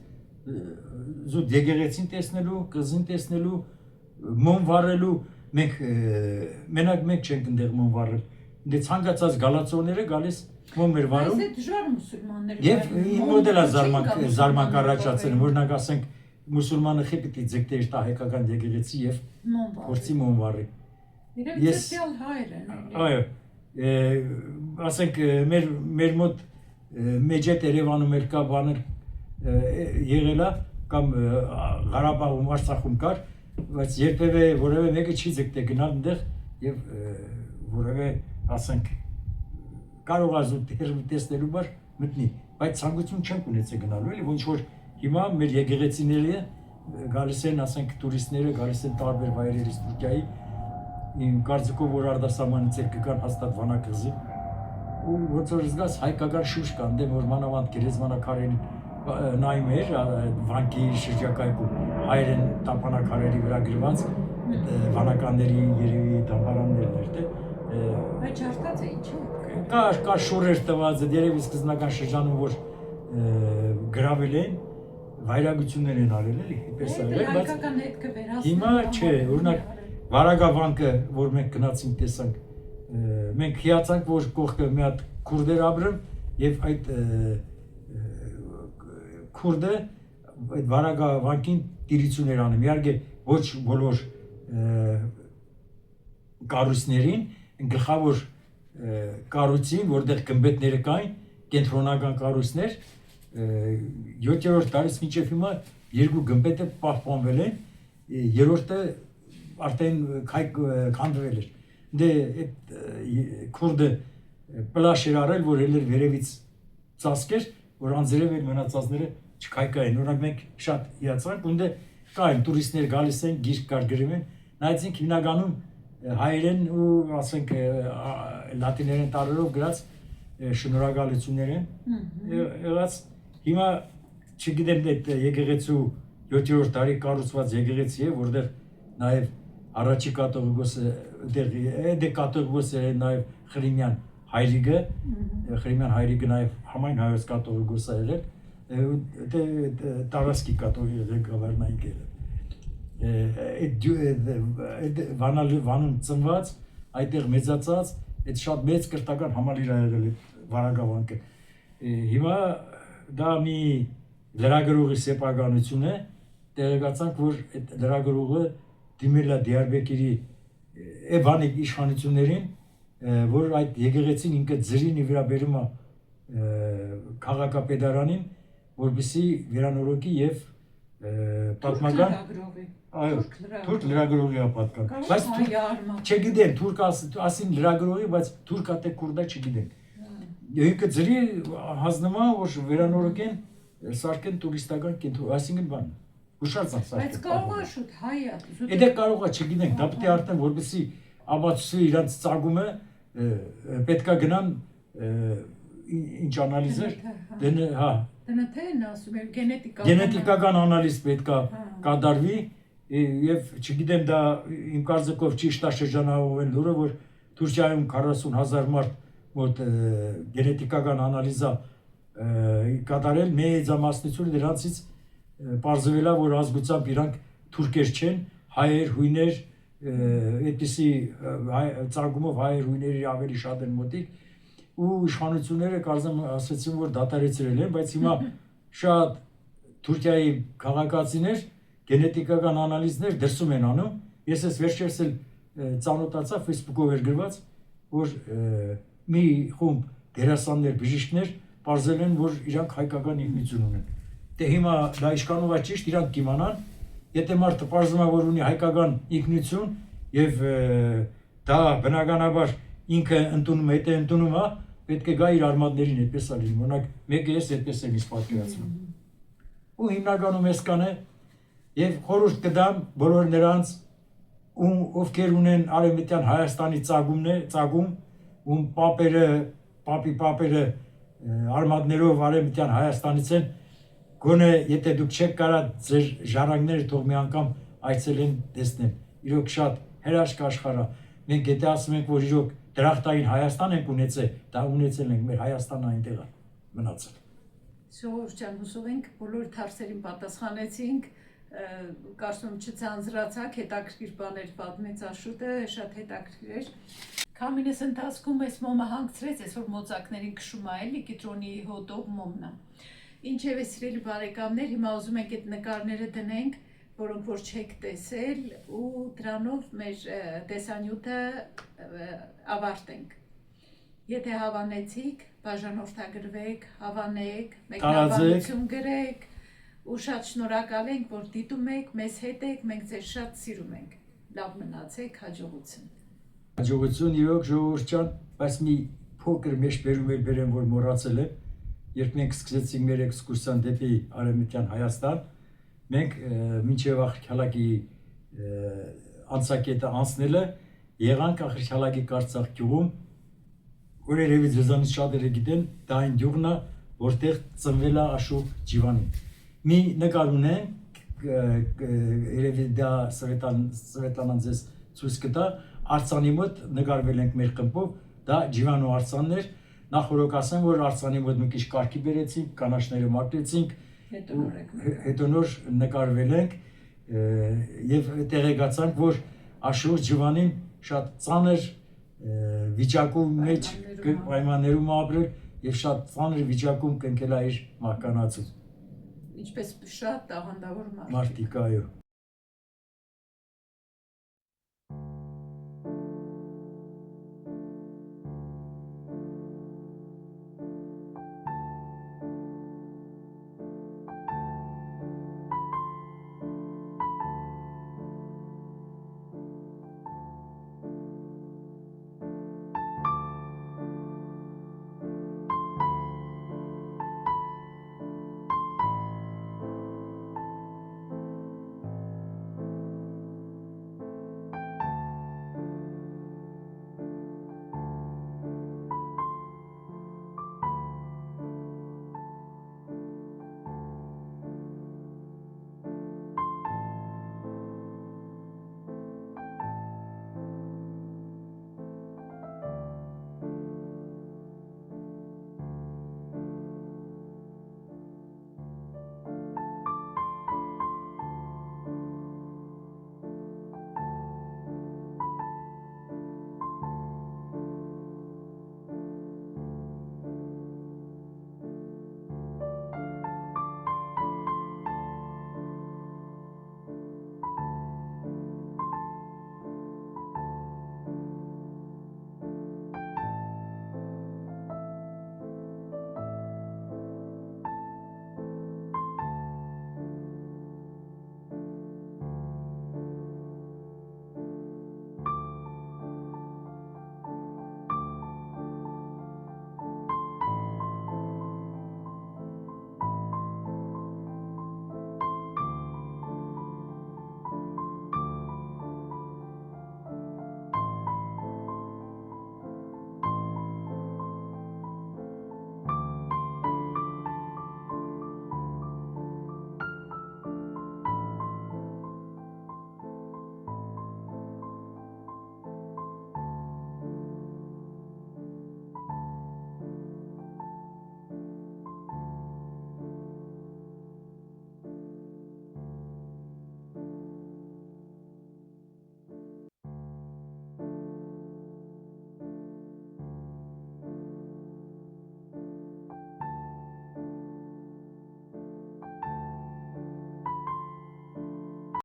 զուտ եկեղեցին տեսնելու, կղզին տեսնելու, մոմ վառելու, մենք մենակ մենք չենք ընդեղ մոմ վառել, դե ցանկացած գալացողները գալիս մոմ էր վառում։
Այս դժվար մուսուլմաններ։
Եվ մոդելա զարմանք առաջացել, օրինակ ասենք մուսուլմանը խի պիտի ձգտեր տա հայկական եկեղեցի եւ փորձի մոմ վառի։
Իրենք ծերտյալ հայեր են։
Այո, ասենք մեր մոտ մեջետ Երևանում էլ կա բաներ եղել է կամ Ղարաբաղում Արցախում կար, բայց երբևէ որևէ մեկը չի ձգտել գնալ այնտեղ եւ որևէ ասենք կարող ազուտ տեսնելու բար մտնի, բայց ցանկություն չենք ունեցել գնալու էլի, ոնց որ հիմա մեր եկեղեցիները գալիս են, ասենք տուրիստները գալիս են տարբեր վայրերից Թուրքիայի իմ կարծիքով որ արտասահմանից էլ կգան հաստատ Վանա կղզի ու ոնց որ զգաս հայկական շուշ կա դեմ որ մանավանդ գերեզմանակարերին նայում էր վանքի շրջակայքում հայերեն տապանակարերի վրա գրված վանականների երևի դամբարաններն էր թե
բայց արտած է ինչ
կար շորեր տված երևի սկզբնական շրջանում որ գրավել են վայրագություններ են արել էլի պես արել բայց
հայկական հետքը վերահասնել
հիմա չէ օրինակ Վարագավանքը, որ մենք գնացինք տեսանք, մենք հիացանք, որ կողքը մի հատ քուրդեր ապրում եւ այդ քուրդը այդ Վարագավանքին տիրություն էր անում։ Իհարկե ոչ բոլոր կառույցներին, գլխավոր կառույցին, որտեղ գմբեթները կային, կենտրոնական կառույցներ, 7-րդ դարից մինչև հիմա երկու գմբեթը պահպանվել են, երրորդը արդեն քանդվել էր։ Դե այդ քուրդը պլաշ էր արել, որ էլ էր վերևից ծածկեր, որ անձրև էր մնացածները չքայքային։ Օրինակ մենք շատ հիացանք, ունդե կային տուրիստներ գալիս են, գիրք կար գրում են, նայեցինք հիմնականում հայերեն ու ասենք լատիներեն տառերով գրած շնորհակալություններ են եղած։ Հիմա չգիտեմ այդ եկեղեցու 7-րդ դարի կառուցված եկեղեցի է, որտեղ նաև առաջի կաթողիկոսը դե կաթողիկոսը նաև Խրիմյան հայրիկը նաև համայն հայոց կաթողիկոս է եղել, Տարասկի կաթողիկ ղեկավարն այդ վանում ծնված, այդտեղ մեծացած, այդ շատ մեծ կրթական համալիր է եղել վարագավանքը։ Հիմա դա մի լրագրողի սեփականություն է, տեղեկացանք, որ այդ լրագրողը դիմել է Դիարբեկիրի Էվանիկ իշխանություններին, որ այդ եկեղեցին ինքը ձրին վերաբերում է քաղաքապետարանին, որպեսզի վերանորոգի եւ պատմական թուրք լրագրողի է պատկան։ Բայց չգիտեմ, թուրք ասին լրագրողի, բայց թուրքա թե քուրդա չգիտեմ։ Ինքը ձրի հանձնվում է, որ վերանորոգեն, սարքեն տուրիստական կենտրոն, այսինքն բան։ Ուշացան սարքեն։
Բայց կարող է շուտ հայ է։
Եթե կարող է, չգիտենք, դա պետք է արդեն որպեսզի ապացուցի իրանց ծագումը, պետքա գնան ինչ անալիզեր, հա։
Դնթեն ասում եմ
գենետիկական անալիզ պետքա կատարվի եւ չգիտեմ դա իմ կարծիքով ճիշտ է շրջանառողեն լուրը, որ Թուրքիայում 40,000 մարդ մոտ գենետիկական անալիզա կատարել, մեծամասնությունը դրանցից պարզվել է, որ ազգությամբ իրանք թուրքեր չեն, հայեր, հույներ, այդպիսի ծագումով հայեր, հույների ավելի շատ են մոտիկ, ու իշխանությունները կարծեմ ասացին, որ դադարեցրել են, բայց հիմա շատ Թուրքիայի քաղաքացիներ գենետիկական անալիզներ դրսում են անում։ Ես ես վերջերս էլ ծանոթացա, Facebook-ով էր գրված, որ մի խումբ դերասաններ, բժիշկներ պարզել են, որ իրանք հայկական ինքնություն ունեն։ Դե հիմա դա իշխանով է ճիշտ, իրանք կիմանան, եթե մարդը պարզում է, որ ունի հայկական ինքնություն եւ դա բնականաբար ինքը ընդունում է, եթե ընդունում է, պետք է գա իր արմատներին, այդպես է լինում։ Օրինակ, մեկը ես այդպես եմ իսկ պատկերացնում։ Ու հիմնականում էս կան է եւ խորհուրդ կդամ բոլոր նրանց, ովքեր ունեն արևմտյան Հայաստանի ծագում, ում պապերը արմատներով արևմտյան Հայաստանից են, գոնե եթե դուք չեք կարա ձեր ժառանգները թող մի անգամ այցելեն տեսնեն։ Իրոք շատ հրաշք աշխարհ է։ Մենք եթե ասում ենք, որ իրոք դրախտային Հայաստան ենք ունեցել, դա ունեցել ենք, մեր Հայաստանը այնտեղ է մնացել։
Ժողովուրդ ջան, հուսով ենք բոլոր հարցերին պատասխանեցինք, կարծում չցանցրացաք, հետաքրքիր բաներ պատմեց Աշոտը, շատ հետաքրքիր էր։ Քամինես ընթացքում էս մոմը հանգցրեց, այսօր մոծակներին քշում է էլի կիտրոնի հոտով մոմնա։ Ինչևէ, սիրելի բարեկամներ, հիմա ուզում ենք այդ նկարները դնենք, որոնք որ չեք տեսել, ու դրանով մեր տեսանյութը ավարտենք։ Եթե հավանեցիք, բաժանորդագրվեք, հավանեք, մեկնաբանություն գրեք, ու շատ շնորհակալ ենք, որ դիտում եք, մեզ հետ եք, մենք ձեզ շատ սիրում ենք։ Լավ մնացեք, հաջողություն։
Հաջողություն իրոք ժողովուրդ ջան, բայց մի փոքր մեջբերում բերեմ, որ մոռացել եմ, երբ մենք սկսեցինք մեր էքսկուրսիան դեպի Արևմտյան Հայաստան, մենք մինչև Ախրքալակի անցակետը անցնելը եղանք Ախրքալակի Կարծախ գյուղում, որ երևի ձեզանից շատերը գիտեն, դա այն գյուղն է, որտեղ ծնվել է Աշոտ Ջիվանին։ Մի նկար ունենք, երևի դա Սվետլանան ձեզ ցույց կտա, արձանի մոտ նկարվել ենք մեր խմբով, դա Ջիվանու արձանն էր, նախորդ ասեմ, որ արձանի մոտ մի քիչ կարգի բերեցինք, կանաչները մարտեցինք, հետո նոր նկարվել ենք եւ տեղեկացանք, որ Աշոտ Ջիվանին շատ ծանր վիճակում մեջ պայմաններում ապրել եւ շատ ծանր վիճակում կնքել է իր մահկանացուն։
Ինչպես շատ տաղանդավոր
մարդիկ, այո։